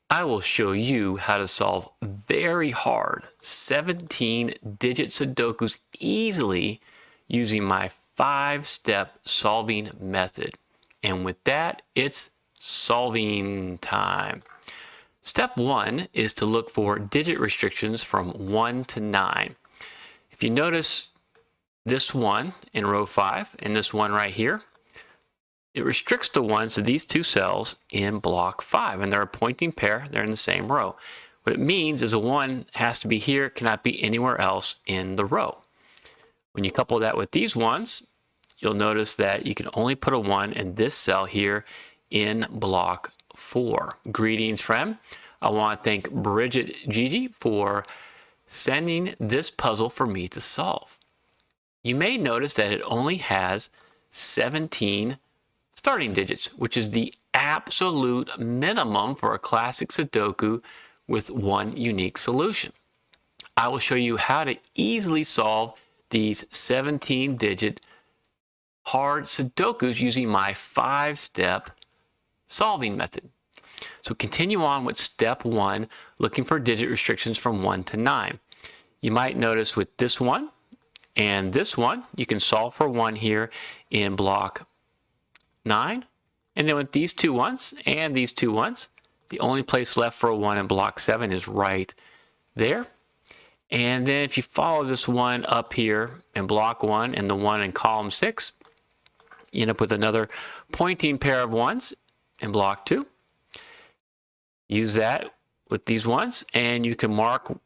I will show you how to solve very hard 17-digit Sudokus easily using my 5-step solving method. And with that, it's solving time. Step 1 is to look for digit restrictions from 1 to 9. If you notice this one in row 5 and this one right here, it restricts the ones to these two cells in block 5, and they're a pointing pair. They're in the same row. What it means is a 1 has to be here, cannot be anywhere else in the row. When you couple that with these ones, you'll notice that you can only put a 1 in this cell here in block 4. Greetings, friend. I want to thank Bridgitte Gigi for sending this puzzle for me to solve. You may notice that it only has 17 starting digits, which is the absolute minimum for a classic Sudoku with one unique solution. I will show you how to easily solve these 17-digit hard Sudokus using my 5-step solving method. So continue on with step 1, looking for digit restrictions from 1 to 9. You might notice with this one and this one, you can solve for 1 here in block 9, and then with these two ones and these two ones, the only place left for a 1 in block 7 is right there. And then if you follow this one up here in block 1 and the 1 in column 6, you end up with another pointing pair of 1s in block 2. Use that with these ones, and you can mark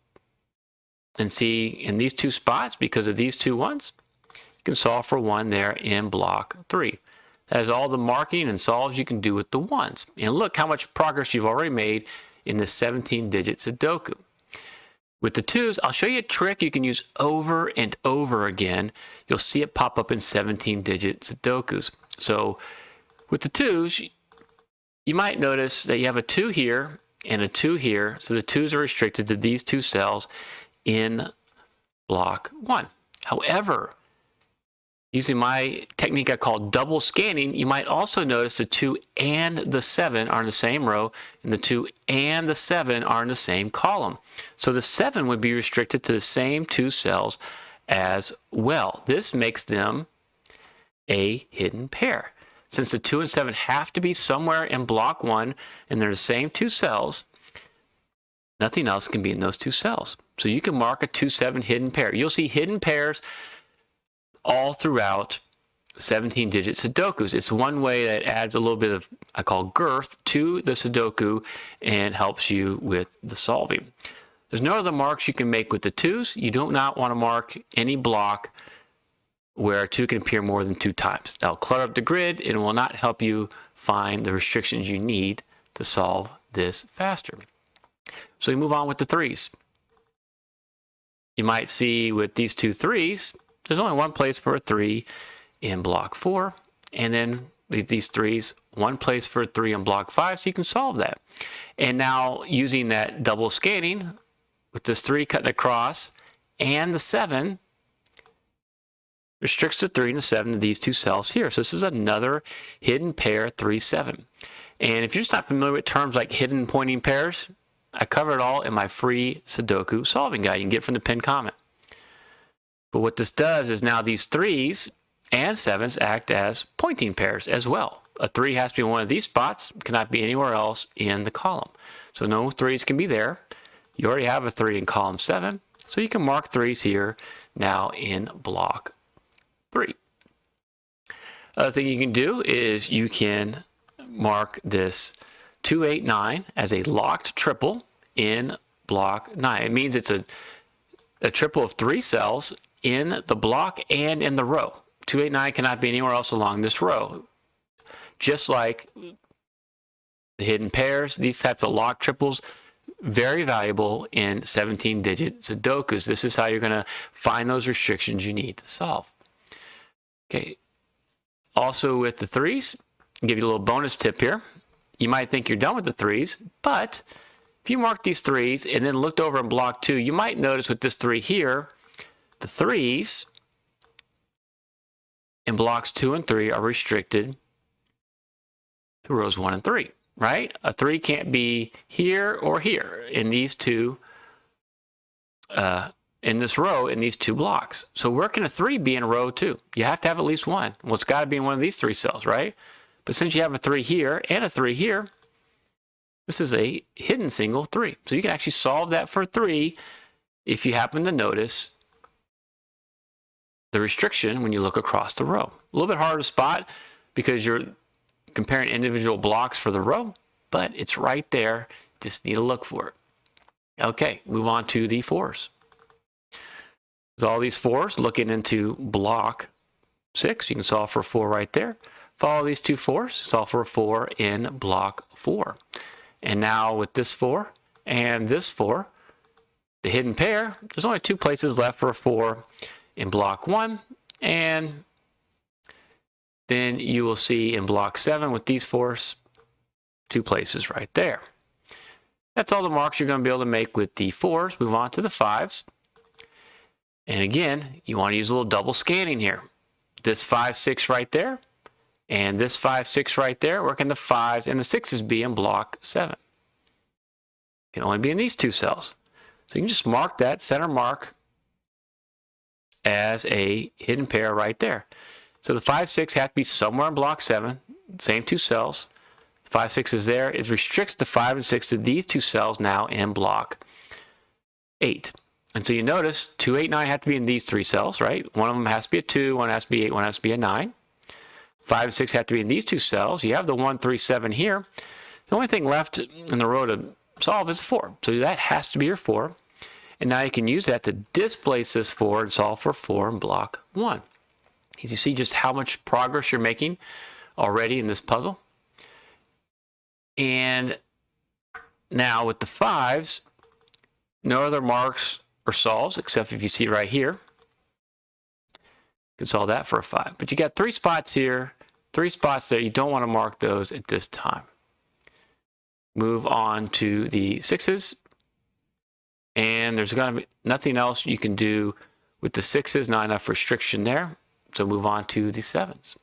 and see in these two spots, because of these two ones, you can solve for 1 there in block 3. That is all the marking and solves you can do with the 1s. And look how much progress you've already made in the 17-digit Sudoku. With the 2s, I'll show you a trick you can use over and over again. You'll see it pop up in 17-digit Sudokus. So with the 2s, you might notice that you have a 2 here and a 2 here. So the 2s are restricted to these two cells in block 1. However, using my technique I call double scanning, you might also notice the 2 and the 7 are in the same row, and the 2 and the 7 are in the same column. So the 7 would be restricted to the same two cells as well. This makes them a hidden pair. Since the 2 and 7 have to be somewhere in block 1, and they're the same two cells, nothing else can be in those two cells. So you can mark a 2-7 hidden pair. You'll see hidden pairs all throughout 17-digit Sudokus. It's one way that adds a little bit of, I call girth, to the Sudoku and helps you with the solving. There's no other marks you can make with the 2s. You do not want to mark any block where a 2 can appear more than 2 times. That'll clutter up the grid and will not help you find the restrictions you need to solve this faster. So we move on with the 3s. You might see with these two 3s, there's only one place for a 3 in block 4, and then with these 3s, one place for a 3 in block 5, so you can solve that. And now using that double scanning, with this 3 cutting across, and the 7 restricts the 3 and the 7 to these two cells here. So this is another hidden pair 3-7. And if you're just not familiar with terms like hidden pointing pairs, I cover it all in my free Sudoku solving guide you can get from the pinned comment. But what this does is now these 3s and 7s act as pointing pairs as well. A 3 has to be in one of these spots, cannot be anywhere else in the column. So no 3s can be there. You already have a 3 in column 7, so you can mark 3s here now in block 3. Other thing you can do is you can mark this 289 as a locked triple in block 9. It means it's a triple of 3 cells in the block and in the row. 289 cannot be anywhere else along this row. Just like the hidden pairs, these types of locked triples, very valuable in 17-digit Sudokus. This is how you're going to find those restrictions you need to solve. Okay. Also with the 3s, I'll give you a little bonus tip here. You might think you're done with the 3s, but if you mark these 3s and then looked over in block 2, you might notice with this 3 here, the 3s in blocks 2 and 3 are restricted to rows 1 and 3. right? A 3 can't be here or here in these two, in this row, in these two blocks. So where can a 3 be in row 2? You have to have at least one. Well, it's got to be in one of these 3 cells, right? But since you have a 3 here and a 3 here, this is a hidden single 3. So you can actually solve that for 3 if you happen to notice the restriction when you look across the row. A little bit harder to spot because you're comparing individual blocks for the row, but it's right there. Just need to look for it. Okay, move on to the 4s. With all these 4s looking into block 6, you can solve for 4 right there. Follow these two 4s, solve for a 4 in block 4. And now with this 4 and this 4, the hidden pair, there's only 2 places left for a 4 in block 1, and then you will see in block 7 with these 4s, 2 places right there. That's all the marks you're going to be able to make with the 4s. Move on to the 5s. And again, you want to use a little double scanning here. This 5, 6 right there, and this 5, 6 right there, where can the 5s and the 6s be in block 7? Can only be in these 2 cells. So you can just mark that center mark as a hidden pair right there. So the 5, 6 have to be somewhere in block 7, same 2 cells. The 5, 6 is there. It restricts the 5 and 6 to these 2 cells now in block 8. And so you notice 2, 8, 9 have to be in these 3 cells, right? One of them has to be a 2, one has to be 8, one has to be a 9. 5 and 6 have to be in these 2 cells. You have the 1, 3, 7 here. The only thing left in the row to solve is 4. So that has to be your 4. And now you can use that to displace this 4 and solve for 4 in block 1. You see just how much progress you're making already in this puzzle. And now with the 5s, no other marks or solves except if you see right here. You can solve that for a 5. But you got 3 spots here, 3 spots there. You don't want to mark those at this time. Move on to the 6s. And there's going to be nothing else you can do with the 6s, not enough restriction there. So move on to the 7s.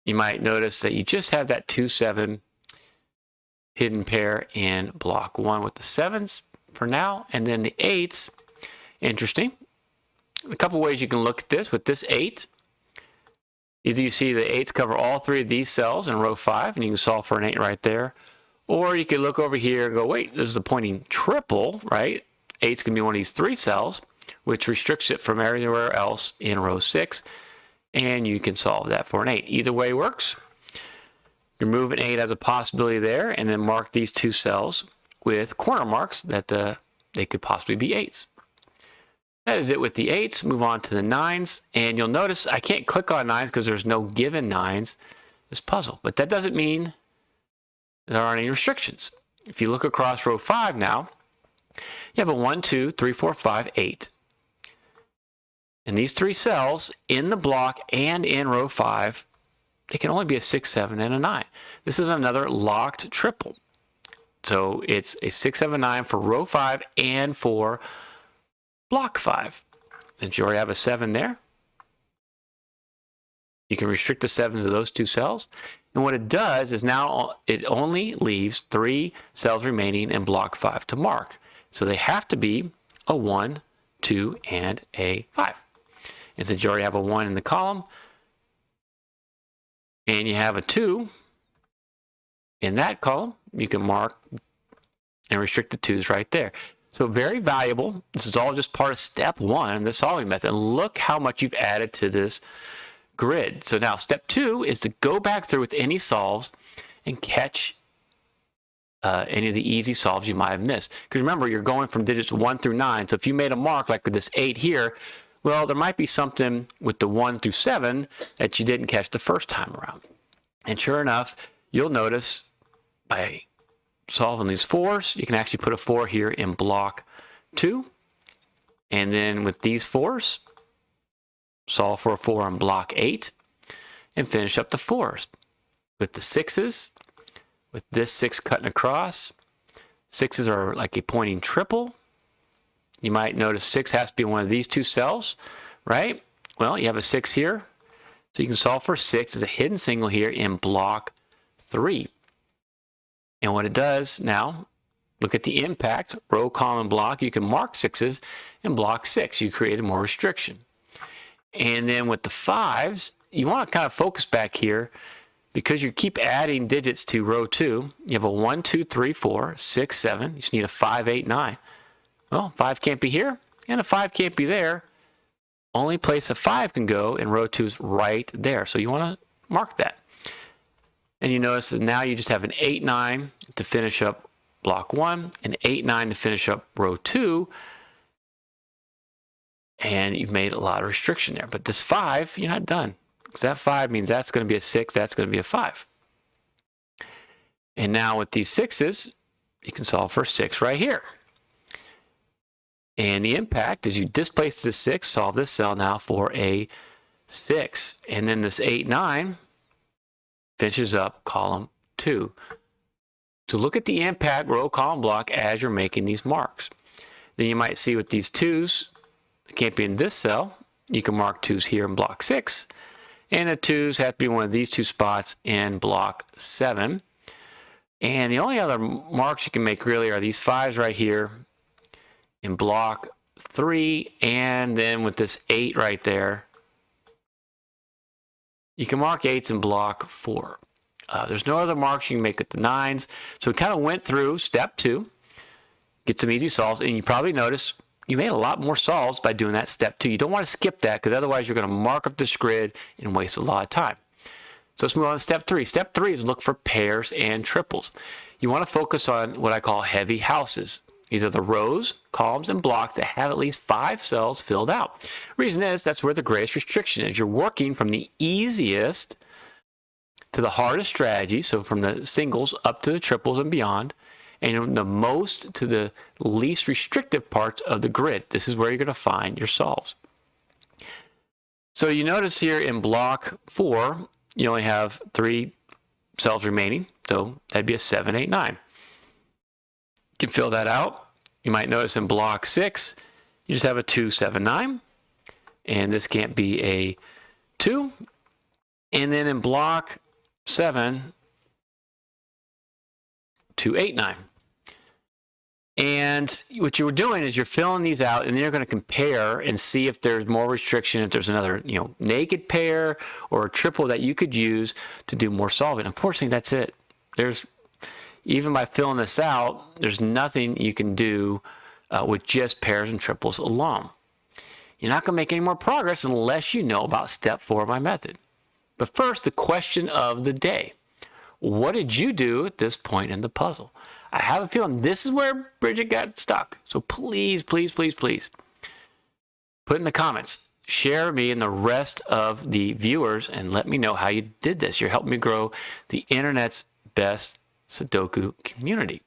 You might notice that you just have that 2, 7 hidden pair in block 1 with the 7s for now. And then the 8s, interesting. A couple ways you can look at this. With this 8, either you see the 8s cover all 3 of these cells in row 5, and you can solve for an 8 right there. Or you could look over here and go, wait, this is a pointing triple, right? 8's going to be one of these 3 cells, which restricts it from everywhere else in row 6. And you can solve that for an 8. Either way works. Remove an 8 as a possibility there, and then mark these 2 cells with corner marks that they could possibly be 8s. That is it with the 8s. Move on to the 9s. And you'll notice I can't click on 9s because there's no given 9s in this puzzle. But that doesn't mean there aren't any restrictions. If you look across row 5 now, you have a 1, 2, 3, 4, 5, 8. And these 3 cells in the block and in row 5, they can only be a 6, 7, and a 9. This is another locked triple. So it's a 6, 7, 9 for row 5 and for block 5. Since you already have a 7 there, you can restrict the 7s to those 2 cells. And what it does is now it only leaves 3 cells remaining in block 5 to mark. So they have to be a 1, 2, and a 5. And since you already have a 1 in the column, and you have a 2 in that column, you can mark and restrict the 2s right there. So very valuable. This is all just part of step 1 in the solving method. And look how much you've added to this grid. So now step 2 is to go back through with any solves and catch any of the easy solves you might have missed. Because remember, you're going from digits 1 through 9. So if you made a mark like with this 8 here, well, there might be something with the 1 through 7 that you didn't catch the first time around. And sure enough, you'll notice by solving these 4s, you can actually put a 4 here in block 2. And then with these 4s, solve for a 4 in block 8 and finish up the 4s. With the 6s, with this 6 cutting across, 6s are like a pointing triple. You might notice 6 has to be one of these 2 cells, right? Well, you have a 6 here, so you can solve for 6 as a hidden single here in block 3. And what it does now, look at the impact, row, column, block. You can mark 6s and block 6. You created more restriction. And then with the 5s, you want to kind of focus back here because you keep adding digits to row 2. You have a 1, 2, 3, 4, 6, 7. You just need a 5, 8, 9. Well, 5 can't be here and a 5 can't be there. Only place a 5 can go in row 2 is right there. So you want to mark that. And you notice that now you just have an 8, 9 to finish up block 1, an 8, 9 to finish up row 2. And you've made a lot of restriction there. But this 5, you're not done. Because that 5 means that's going to be a 6, that's going to be a 5. And now with these 6s, you can solve for 6 right here. And the impact is you displace this 6, solve this cell now for a 6. And then this 8, 9 finishes up column 2. So look at the impact row, column, block as you're making these marks. Then you might see with these 2s, it can't be in this cell. You can mark 2s here in block 6. And the 2s have to be one of these 2 spots in block 7. And the only other marks you can make really are these 5s right here in block 3. And then with this 8 right there, you can mark 8s in block 4. There's no other marks you can make with the 9s. So we kind of went through step 2, get some easy solves, and you probably notice you made a lot more solves by doing that step 2. You don't want to skip that because otherwise you're going to mark up this grid and waste a lot of time. So let's move on to step 3. Step 3 is look for pairs and triples. You want to focus on what I call heavy houses. These are the rows, columns, and blocks that have at least 5 cells filled out. Reason is that's where the greatest restriction is. You're working from the easiest to the hardest strategy, so from the singles up to the triples and beyond, and the most to the least restrictive parts of the grid. This is where you're going to find your solves. So you notice here in block 4, you only have 3 cells remaining, so that'd be a 7, 8, 9. You can fill that out. You might notice in block 6, you just have a 2, 7, 9, and this can't be a 2. And then in block 7, 2, 8, 9. And what you were doing is you're filling these out, and then you're going to compare and see if there's more restriction, if there's another, naked pair or a triple that you could use to do more solving. Unfortunately, that's it. Even by filling this out, there's nothing you can do with just pairs and triples alone. You're not going to make any more progress unless you know about step 4 of my method. But first, the question of the day. What did you do at this point in the puzzle? I have a feeling this is where Bridgitte got stuck. So please, please, please, please, put in the comments. Share me and the rest of the viewers and let me know how you did this. You're helping me grow the internet's best Sudoku community.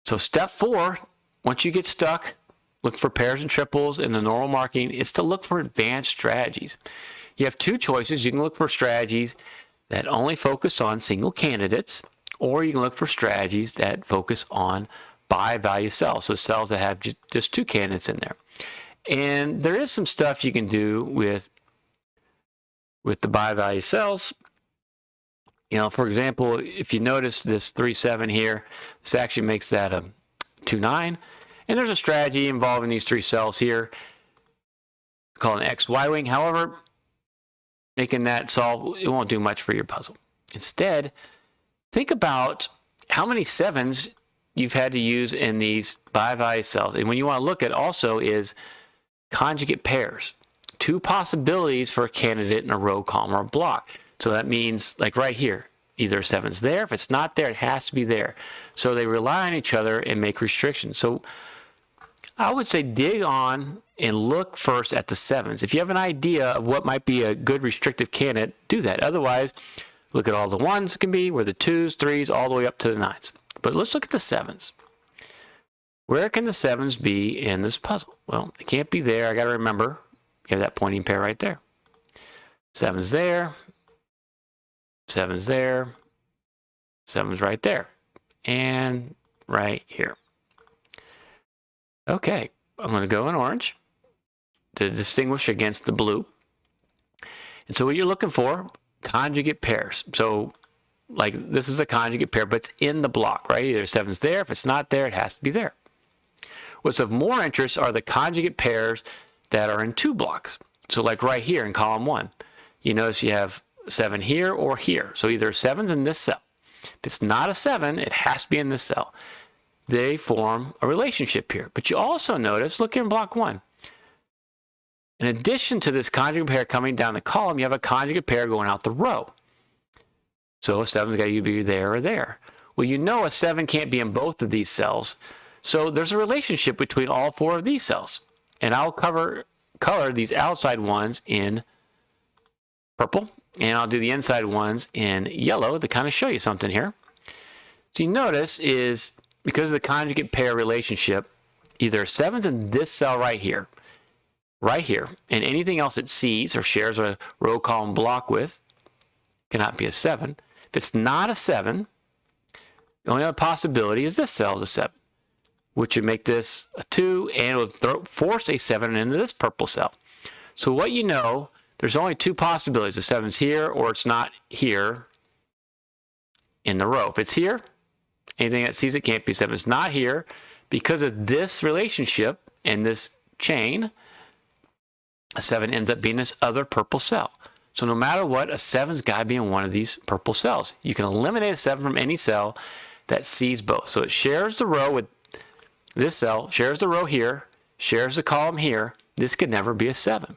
So step 4, once you get stuck, look for pairs and triples in the normal marking. It's to look for advanced strategies. You have 2 choices. You can look for strategies that only focus on single candidates, or you can look for strategies that focus on bi-value cells, so cells that have just 2 candidates in there. And there is some stuff you can do with the bi-value cells. For example, if you notice this 3, 7 here, this actually makes that a 2, 9. And there's a strategy involving these 3 cells here called an XY wing. However, making that solve, it won't do much for your puzzle. Instead, think about how many 7s you've had to use in these bi-value cells. And when you want to look at also is conjugate pairs. 2 possibilities for a candidate in a row, column, or block. So that means, like right here, either 7's there. If it's not there, it has to be there. So they rely on each other and make restrictions. So I would say dig on and look first at the 7s. If you have an idea of what might be a good restrictive candidate, do that. Otherwise, look at all the 1s can be, where the 2s, 3s, all the way up to the 9s. But let's look at the 7s. Where can the 7s be in this puzzle? Well, they can't be there. I got to remember, you have that pointing pair right there. 7's there. 7's there. 7's right there. And right here. Okay, I'm going to go in orange to distinguish against the blue. And so what you're looking for, conjugate pairs. So like this is a conjugate pair, but it's in the block, right? Either 7's there. If it's not there, it has to be there. What's of more interest are the conjugate pairs that are in 2 blocks. So like right here in column 1, you notice you have 7 here or here. So either 7's in this cell. If it's not a 7, it has to be in this cell. They form a relationship here. But you also notice, look here in block 1. In addition to this conjugate pair coming down the column, you have a conjugate pair going out the row. So a 7's got to be there or there. Well, you know a 7 can't be in both of these cells. So there's a relationship between all 4 of these cells. And I'll color these outside ones in purple, and I'll do the inside ones in yellow to kind of show you something here. So you notice is because of the conjugate pair relationship, either 7's in this cell right here, and anything else it sees or shares a row column block with cannot be a 7. If it's not a 7, the only other possibility is this cell is a 7, which would make this a 2, and it would force a 7 into this purple cell. So what you know, there's only 2 possibilities. The 7's here or it's not here in the row. If it's here, anything that sees it can't be 7. It's not here because of this relationship and this chain. A 7 ends up being this other purple cell. So no matter what, a 7's got to be in one of these purple cells. You can eliminate a 7 from any cell that sees both. So it shares the row with this cell, shares the row here, shares the column here. This could never be a 7.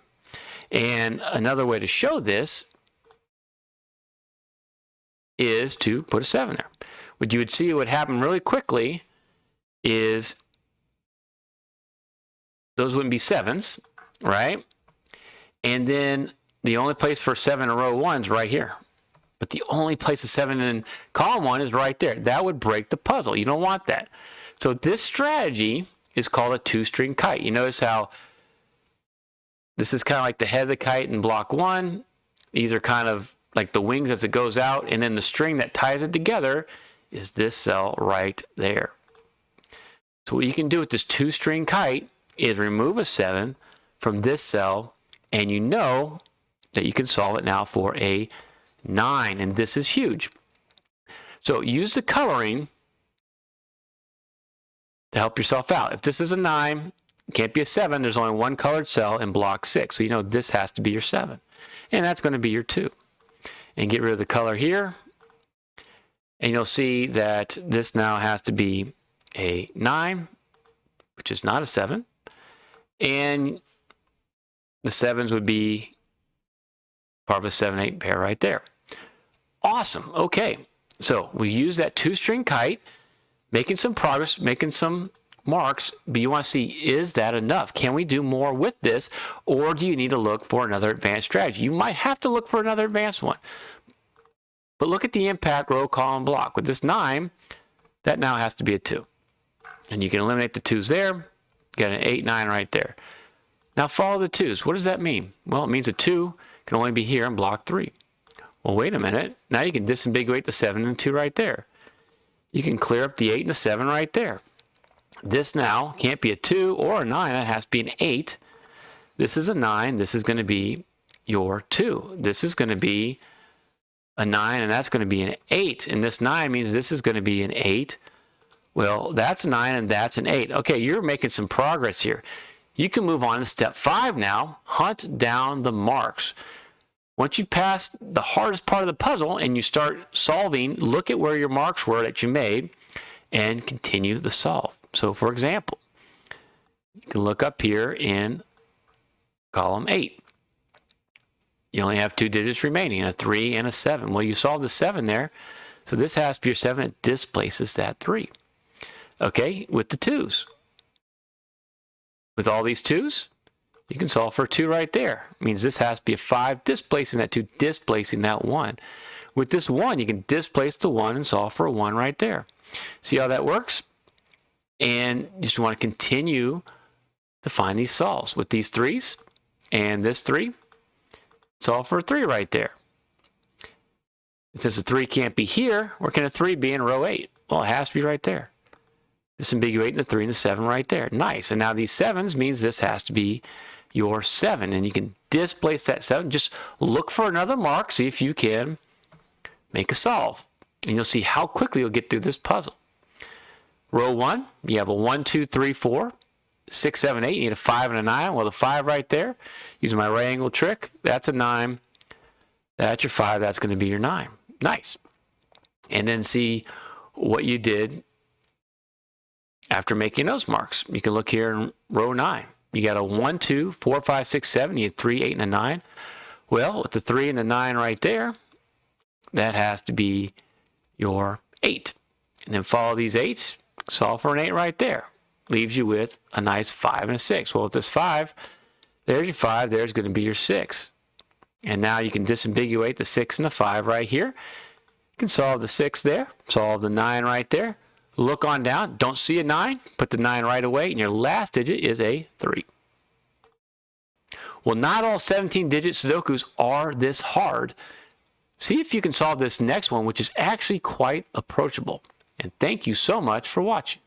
And another way to show this is to put a 7 there. What you would see would happen really quickly is those wouldn't be 7's, right? And then the only place for 7 in row 1 is right here. But the only place a 7 in column 1 is right there. That would break the puzzle. You don't want that. So this strategy is called a 2-string kite. You notice how this is kind of like the head of the kite in block 1. These are kind of like the wings as it goes out. And then the string that ties it together is this cell right there. So what you can do with this 2-string kite is remove a 7 from this cell, and you know that you can solve it now for a 9, and this is huge. So use the coloring to help yourself out. If this is a 9, it can't be a 7. There's only one colored cell in block 6, so you know this has to be your 7, and that's going to be your 2. And get rid of the color here, and you'll see that this now has to be a 9, which is not a 7, and the 7's would be part of a 7-8 pair right there. Awesome. Okay, so we use that 2-string kite, making some progress, making some marks, but you want to see, is that enough? Can we do more with this, or do you need to look for another advanced strategy? You might have to look for another advanced one. But look at the impact row, column, block. With this 9, that now has to be a 2. And you can eliminate the 2's there, get an 8, 9 right there. Now follow the 2's. What does that mean? Well, it means a 2 can only be here in block 3. Well, wait a minute. Now you can disambiguate the 7 and 2 right there. You can clear up the 8 and the 7 right there. This now can't be a 2 or a 9. That has to be an 8. This is a 9. This is going to be your 2. This is going to be a 9, and that's going to be an 8. And this 9 means this is going to be an 8. Well, that's 9, and that's an 8. Okay, you're making some progress here. You can move on to step 5 now. Hunt down the marks. Once you've passed the hardest part of the puzzle and you start solving, look at where your marks were that you made and continue the solve. So, for example, you can look up here in column 8. You only have 2 digits remaining, a 3 and a 7. Well, you solved the 7 there, so this has to be your 7. It displaces that 3. Okay, with the 2's. With all these 2's, you can solve for a 2 right there. It means this has to be a 5, displacing that 2, displacing that 1. With this 1, you can displace the 1 and solve for a 1 right there. See how that works? And you just want to continue to find these solves. With these 3's and this 3, solve for a 3 right there. And since the 3 can't be here, where can a 3 be in row 8? Well, it has to be right there. Disambiguating the 3 and the 7 right there. Nice. And now these 7's means this has to be your 7. And you can displace that 7. Just look for another mark. See if you can make a solve. And you'll see how quickly you'll get through this puzzle. Row 1, you have a 1, 2, 3, 4, 6, 7, 8. You need a 5 and a 9. Well, the 5 right there, using my right angle trick, that's a 9. That's your 5. That's going to be your 9. Nice. And then see what you did after making those marks. You can look here in row 9. You got a 1, 2, 4, 5, 6, 7. You had 3, 8, and a 9. Well, with the 3 and the 9 right there, that has to be your 8. And then follow these 8s. Solve for an 8 right there. Leaves you with a nice 5 and a 6. Well, with this 5, there's your 5. There's going to be your 6. And now you can disambiguate the 6 and the 5 right here. You can solve the 6 there. Solve the 9 right there. Look on down. Don't see a 9. Put the 9 right away. And your last digit is a 3. Well, not all 17-digit Sudokus are this hard. See if you can solve this next one, which is actually quite approachable. And thank you so much for watching.